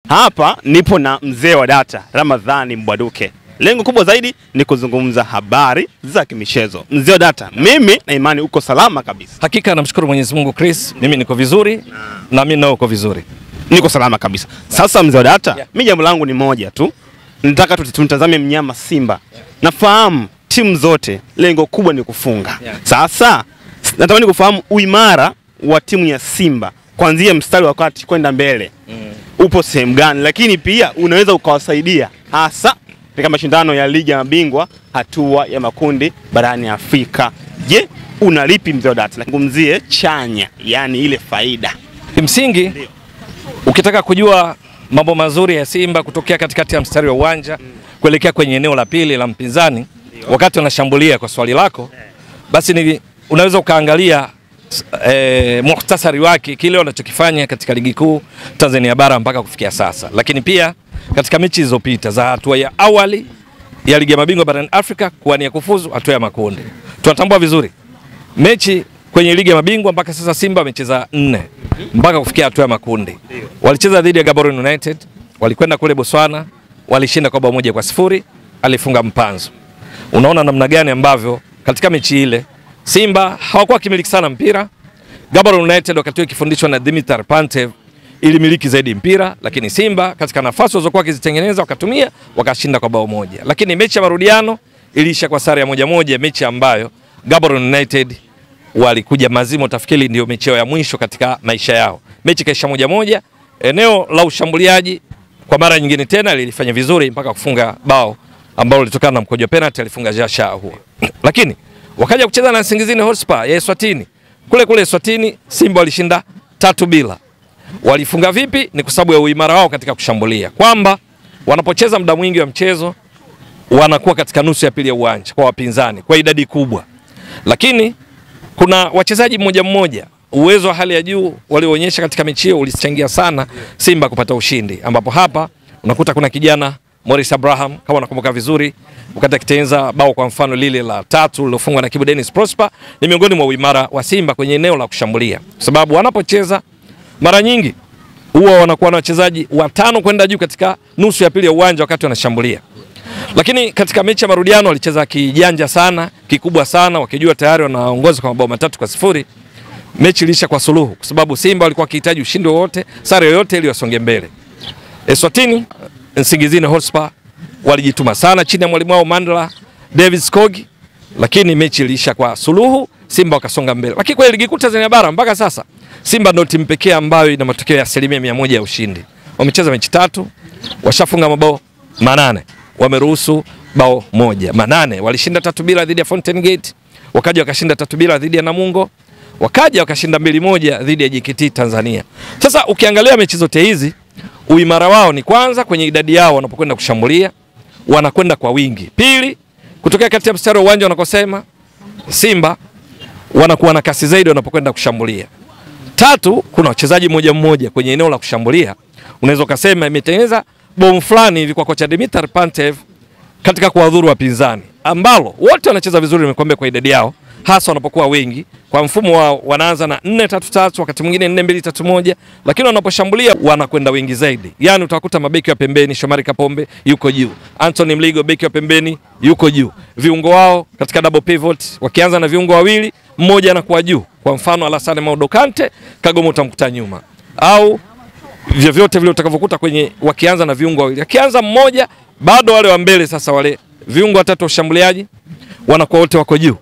Hapa nipo na mzee wa data Ramadhani Mbwaduke. Lengo kubwa zaidi ni kuzungumza habari za kimichezo. Mzee wa data, mimi na imani uko salama kabisa. Hakika namshukuru Mwenyezi Mungu Chris, mimi niko vizuri na mimi nao uko vizuri. Niko salama kabisa. Sasa mzee wa data, mimi jambo langu ni moja tu. Nataka tumtazame mnyama Simba. Nafahamu timu zote lengo kubwa ni kufunga. Sasa natamani kufahamu uimara wa timu ya Simba kuanzia mstari wa kati kwenda mbele. Upo sehemu gani, lakini pia unaweza ukawasaidia hasa katika mashindano ya ligi ya mabingwa hatua ya makundi barani Afrika. Je, unalipi mzee wa data? Ngumzie chanya, yani ile faida. Kimsingi ukitaka kujua mambo mazuri ya Simba kutokea katikati ya mstari wa uwanja kuelekea kwenye eneo la pili la mpinzani wakati wanashambulia, kwa swali lako, basi unaweza ukaangalia muhtasari wake kile wanachokifanya katika ligi kuu Tanzania bara mpaka kufikia sasa, lakini pia katika mechi zilizopita za hatua ya awali ya ligi ya mabingwa barani Afrika kuwania kufuzu hatua ya makundi. Tunatambua vizuri mechi kwenye ligi ya mabingwa mpaka sasa Simba wamecheza 4 mpaka kufikia hatua ya makundi. Walicheza dhidi ya Gaborone United, walikwenda kule Botswana, walishinda kwa bao 1-0, alifunga Mpanzu. Unaona namna gani ambavyo katika mechi ile Simba hawakuwa kimiliki sana mpira. Gaborone United wakati ikifundishwa na Dimitar Pantev ilimiliki zaidi mpira, lakini Simba katika nafasi walizokuwa wakizitengeneza wakatumia, wakashinda kwa bao 1. Lakini mechi ya marudiano iliisha kwa sare ya 1-1, mechi ambayo Gaborone United walikuja mazima, utafikiri ndio mechi ya mwisho katika maisha yao. Mechi kaisha 1-1, eneo la ushambuliaji kwa mara nyingine tena lilifanya vizuri mpaka kufunga bao ambalo lilitokana na mkojo penalty, alifunga Jasha huo. Lakini wakaja kucheza na Nsingizini Hotspur ya Eswatini. Kule Eswatini Simba walishinda 3-0. Walifunga vipi? Ni kwa sababu ya uimara wao katika kushambulia. Kwamba wanapocheza muda mwingi wa mchezo wanakuwa katika nusu ya pili ya uwanja kwa wapinzani kwa idadi kubwa. Lakini kuna wachezaji mmoja uwezo wa hali ya juu walioonyesha katika mechi hiyo ulichangia sana Simba kupata ushindi, ambapo hapa unakuta kuna kijana Morris Abraham, kama unakumbuka vizuri, wakati akitengeneza bao kwa mfano lile la 3 lilofungwa na Kibu Dennis Prosper, ni miongoni mwa uimara wa Simba kwenye eneo la kushambulia, kwa sababu wanapocheza mara nyingi huwa wanakuwa na wachezaji 5 kwenda juu katika nusu ya pili ya uwanja wakati wanashambulia. Lakini katika mechi ya marudiano walicheza kijanja sana, kikubwa sana, wakijua tayari wanaongoza kwa mabao 3-0. Mechi ilisha kwa suluhu kwa sababu Simba walikuwa wakihitaji ushindi wote, sare yoyote ili wasonge mbele. Eswatini Nsingizini Hotspur walijituma sana chini ya mwalimu wao Mandla David Skogi, lakini mechi ilisha kwa suluhu, Simba wakasonga mbele. Lakini kwa ligi kuu Tanzania bara mpaka sasa Simba ndio timu pekee ambayo ina matokeo ya 100% ya ushindi. Wamecheza mechi 3, washafunga mabao 8, wameruhusu bao 1. 8 walishinda 3-0 dhidi ya Fountain Gate, wakaja wakashinda 3-0 dhidi ya Namungo, wakaja wakashinda 2-1 dhidi ya JKT Tanzania. Sasa ukiangalia mechi zote hizi, uimara wao ni kwanza kwenye idadi yao wanapokwenda kushambulia, wanakwenda kwa wingi. Pili, kutokea kati ya mstari wa uwanja wanakosema Simba wanakuwa na kasi zaidi wanapokwenda kushambulia. 3, kuna wachezaji mmoja kwenye eneo la kushambulia. Unaweza kusema imetengeneza bomu fulani hivi kwa kocha Dimitar Pantev katika kuwadhuru wapinzani, ambalo wote wanacheza vizuri nimekwambia kwa idadi yao, hasa wanapokuwa wengi. Kwa mfumo wao wanaanza na 4-3-3, wakati mwingine 4-2-3-1, lakini wanaposhambulia wanakwenda wengi zaidi. Yaani utakuta mabeki wa pembeni, Shomari Kapombe yuko juu, Anthony Mligo beki wa pembeni yuko juu. Viungo wao katika double pivot wakianza na viungo wawili, mmoja anakuwa juu. Kwa mfano Alassane Maudo Kante, Kagoma utamkuta nyuma. Au vyovyote vile utakavyokuta kwenye wakianza na viungo wawili. Akianza mmoja, bado wale wa mbele sasa wale viungo 3 washambuliaji wanakuwa wote wako juu.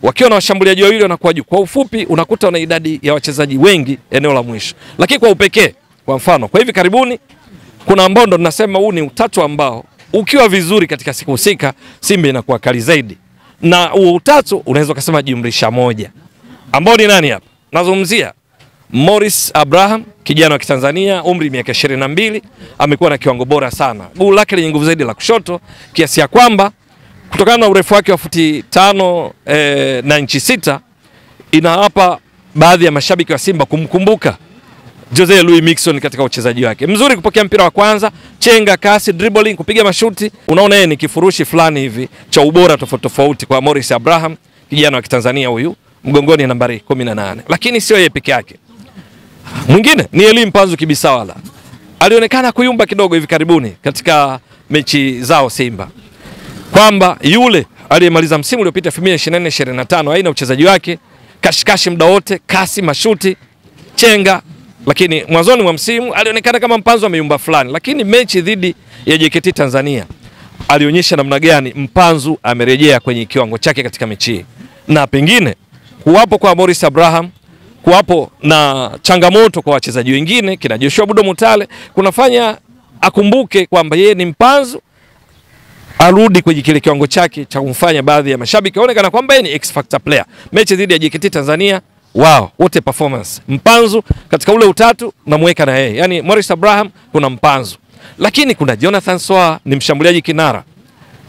Wakiwa na washambuliaji wawili wanakuwa juu. Kwa ufupi unakuta una idadi ya wachezaji wengi eneo la mwisho. Lakini kwa upekee, kwa mfano kwa hivi karibuni kuna ambao ndo tunasema huu ni utatu ambao ukiwa vizuri katika siku husika Simba inakuwa kali zaidi. Na huo utatu unaweza kusema jumlisha 1. Ambao ni nani hapa? Nazungumzia Morris Abraham, kijana wa Kitanzania, umri miaka 22, amekuwa na kiwango bora sana. Guu lake lenye nguvu zaidi la kushoto, kiasi ya kwamba kutokana na urefu wake wa futi 5 na inchi 6 inawapa baadhi ya mashabiki wa Simba kumkumbuka Jose Louis Mixon katika uchezaji wake. Mzuri kupokea mpira wa kwanza, chenga, kasi, dribbling, kupiga mashuti. Unaona yeye ni kifurushi fulani hivi cha ubora tofauti kwa Morris Abraham, kijana wa Kitanzania huyu, mgongoni nambari 18. Lakini sio yeye peke yake. Mwingine ni Elie Mpanzu Kibisawala. alionekana kuyumba kidogo hivi karibuni katika mechi zao Simba, kwamba yule aliyemaliza msimu uliopita 2024-2025 aina uchezaji wake kashikashi muda wote, kasi, mashuti, chenga, lakini mwanzoni mwa msimu alionekana kama Mpanzu ameyumba fulani, lakini mechi dhidi ya JKT Tanzania alionyesha namna gani Mpanzu amerejea kwenye kiwango chake katika mechi. Na pengine kuwapo kwa Morris Abraham, kuwapo na changamoto kwa wachezaji wengine kina Joshua Budo Mutale kunafanya akumbuke kwamba yeye ni Mpanzu, arudi kwenye kile kiwango chake cha kumfanya baadhi ya mashabiki waonekana kwamba yeye ni X factor player. Mechi dhidi ya JKT Tanzania, wow, wote performance. Mpanzu katika ule utatu namweka na yeye. Yaani Morris Abraham kuna Mpanzu. Lakini kuna Jonathan Soa, ni mshambuliaji kinara.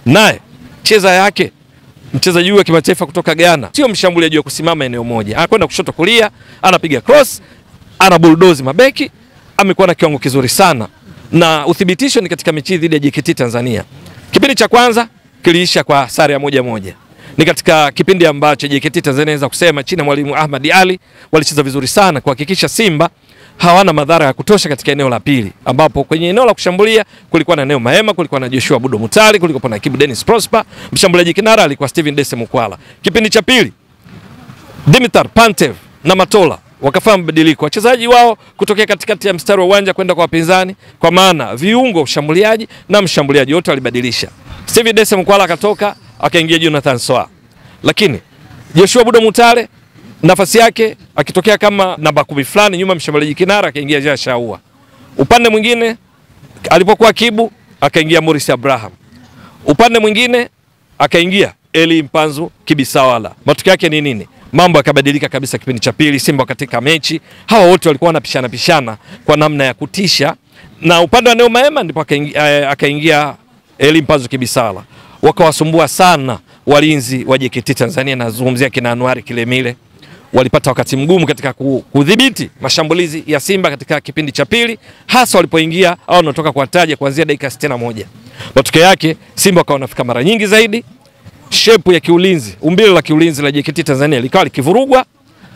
Naye cheza yake mchezaji wa kimataifa kutoka Ghana. Sio mshambuliaji wa kusimama eneo moja. Anakwenda kushoto kulia, anapiga cross, ana bulldoze mabeki, amekuwa na kiwango kizuri sana. Na uthibitisho ni katika mechi dhidi ya JKT Tanzania. Kipindi cha kwanza kiliisha kwa sare ya 1-1. Ni katika kipindi ambacho JKT Tanzania inaweza kusema chini ya mwalimu Ahmad Ali walicheza vizuri sana kuhakikisha Simba hawana madhara ya kutosha katika eneo la pili, ambapo kwenye eneo la kushambulia kulikuwa na Neo Maema, kulikuwa na Joshua Budo Mutale, kulikuwa na Kibu Dennis Prosper, mshambuliaji kinara alikuwa Steven Dese Mukwala. Kipindi cha pili Dimitar Pantev na Matola wakafanya mabadiliko wachezaji wao kutokea katikati ya mstari wa uwanja kwenda kwa wapinzani, kwa maana viungo ushambuliaji na mshambuliaji wote walibadilisha. Steven Dese Mukwala akatoka akaingia Jonathan Soa, lakini Joshua Budo Mutale nafasi yake akitokea kama namba 10 fulani nyuma mshambuliaji kinara akaingia Jasha Ua. Upande mwingine alipokuwa Kibu akaingia Morris Abraham. Upande mwingine akaingia Eli Mpanzu Kibisawala. Matokeo yake ni nini? Mambo yakabadilika kabisa kipindi cha pili. Simba katika mechi hawa wote walikuwa wanapishana kwa namna ya kutisha, na upande wa Neo Maema ndipo akaingia Eli Mpanzu Kibisawala. Wakawasumbua sana walinzi wa JKT Tanzania, nazungumzia kina Anuari Kilemile. Walipata wakati mgumu katika kudhibiti mashambulizi ya Simba katika kipindi cha pili, hasa walipoingia au wanatoka kuwataja kuanzia dakika 61. Matokeo yake Simba wakawa wanafika mara nyingi zaidi. Shepu ya kiulinzi, umbile la kiulinzi la JKT Tanzania likawa likivurugwa,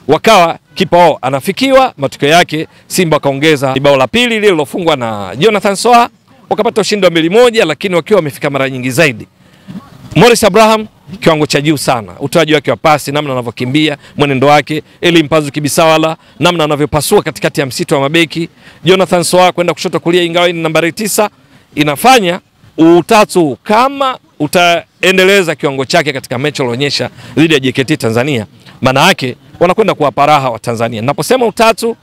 wakawa kipa wao anafikiwa. Matokeo yake Simba wakaongeza bao la pili lile lilofungwa na Jonathan Soa, wakapata ushindi wa 2-1, lakini wakiwa wamefika mara nyingi zaidi. Morris Abraham kiwango cha juu sana, utoaji wake wa pasi, namna anavyokimbia, mwenendo wake. Eli Mpanzu Kibisawala, namna anavyopasua katikati ya msitu wa mabeki. Jonathan Soa kwenda kushoto kulia, ingawa ni nambari 9, inafanya utatu kama utaendeleza kiwango chake katika mechi alionyesha dhidi ya JKT Tanzania, maana yake wanakwenda kuwapa raha wa Tanzania. Naposema utatu,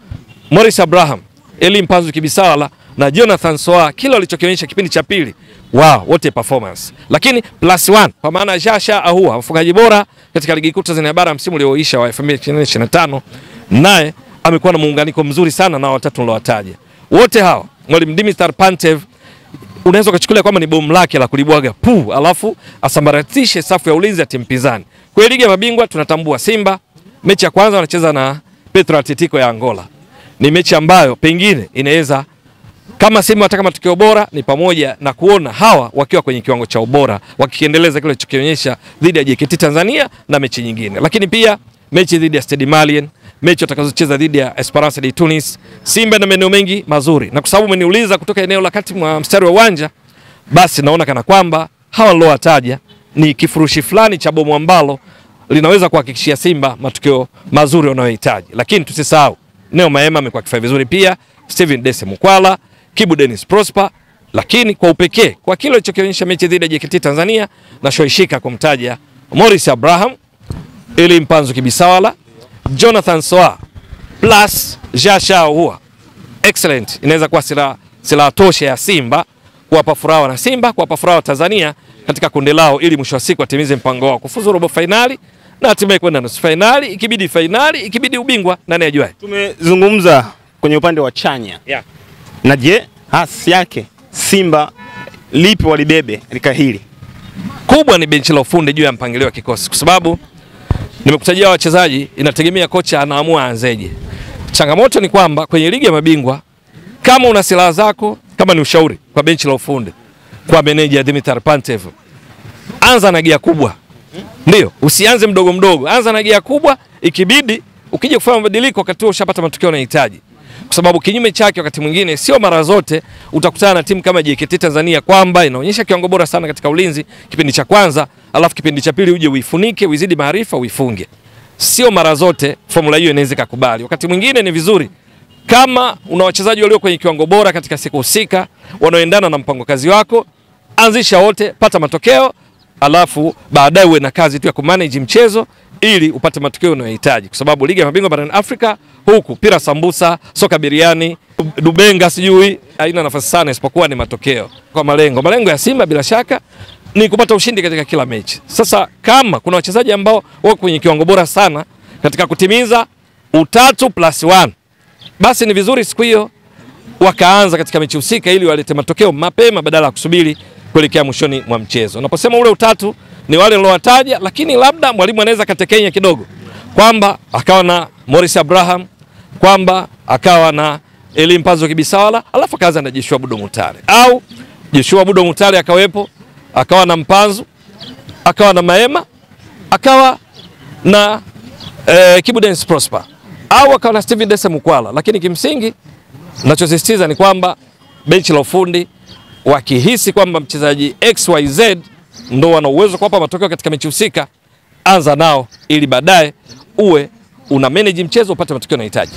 Morris Abraham, Eli Mpanzu Kibisawala na Jonathan Soa, kila walichokionyesha kipindi cha pili, wow, wote performance. Lakini +1 kwa maana Jasha Ahua, mfungaji bora katika ligi kuu Tanzania bara msimu ulioisha wa 2025, naye amekuwa na muunganiko mzuri sana na watatu nilowataja. Wote hao, mwalimu Dimitar Pantev unaweza kuchukulia kwamba ni bomu lake la kulibwaga alafu asambaratishe safu ya ulinzi ya timu pinzani. Kwa ligi ya mabingwa tunatambua Simba mechi ya kwanza wanacheza na Petro Atletico ya Angola. Ni mechi ambayo pengine inaweza, kama Simba wataka matokeo bora, ni pamoja na kuona hawa wakiwa kwenye kiwango cha ubora wakiendeleza kile kilichoonyesha dhidi ya JKT Tanzania na mechi nyingine. Lakini pia mechi dhidi ya Stade Malien, mechi watakazocheza dhidi ya Esperance de Tunis. Simba na maeneo mengi mazuri, na kwa sababu umeniuliza kutoka eneo la kati mwa mstari wa uwanja, basi naona kana kwamba hawa nilowataja ni kifurushi fulani cha bomu ambalo linaweza kuhakikishia Simba matokeo mazuri wanayohitaji. Lakini tusisahau Neo Maema amekuwa akifanya vizuri pia, Steven Dese Mukwala, Kibu Dennis Prosper, lakini kwa upekee kwa kile kilichoonyesha mechi dhidi ya JKT Tanzania na shoishika kumtaja Morris Abraham, Eli Mpanzu Kibisawala, Jonathan Soa plus Jasha Ahua. Excellent. Inaweza kuwa silaha tosha ya Simba kuwapa furaha na Simba, kuwapa furaha Tanzania katika kundi lao, ili mwisho wa siku atimize mpango wao kufuzu robo finali na hatimaye kwenda nusu finali, ikibidi finali, ikibidi ubingwa, nani ajua. Tumezungumza kwenye upande wa chanya. Yeah. Na je, hasi yake Simba lipi walibebe katika hili? Kubwa ni benchi la ufundi juu ya mpangilio wa kikosi, kwa sababu nimekutajia wachezaji, inategemea kocha anaamua aanzeje. Changamoto ni kwamba kwenye ligi ya mabingwa, kama una silaha zako, kama ni ushauri kwa benchi la ufundi, kwa meneja Dimitar Pantev, anza na gia kubwa. Ndio, usianze mdogo mdogo, anza na gia kubwa, ikibidi ukija kufanya mabadiliko wakati ushapata matokeo unayohitaji. kwa sababu kinyume chake wakati mwingine sio mara zote utakutana na timu kama JKT Tanzania kwamba inaonyesha kiwango bora sana katika ulinzi kipindi cha kwanza, alafu kipindi cha pili uje uifunike, uizidi maarifa, uifunge. Sio mara zote formula hiyo inaweza kukubali. Wakati mwingine ni vizuri kama una wachezaji walio kwenye kiwango bora katika siku husika, wanaoendana na mpango kazi wako, anzisha wote, pata matokeo, alafu baadaye uwe na kazi tu ya kumanage mchezo ili upate matokeo unayohitaji, kwa sababu ligi ya mabingwa barani Afrika huku pira sambusa, soka biriani, dubenga sijui haina nafasi sana isipokuwa ni matokeo. Kwa malengo ya Simba bila shaka ni kupata ushindi katika kila mechi. Sasa kama kuna wachezaji ambao wako kwenye kiwango bora sana katika kutimiza 3+1, basi ni vizuri siku hiyo wakaanza katika mechi husika ili walete matokeo mapema badala ya kusubiri kuelekea mwishoni mwa mchezo. Unaposema ule 3 ni wale nilowataja, lakini labda mwalimu anaweza katekenya kidogo kwamba akawa na Morris Abraham, kwamba akawa na Elie Mpanzu Kibisawala, alafu akaanza na Joshua Budo Mutale, au Joshua Budo Mutale akawepo, akawa na Mpanzu, akawa na Maema, akawa na Kibu Denis Prosper, au akawa na Steven Dese Mukwala. Lakini kimsingi ninachosisitiza ni kwamba benchi la ufundi wakihisi kwamba mchezaji XYZ ndo wana uwezo kuwapa matokeo katika mechi husika, anza nao ili baadaye uwe una manage mchezo upate matokeo unayohitaji.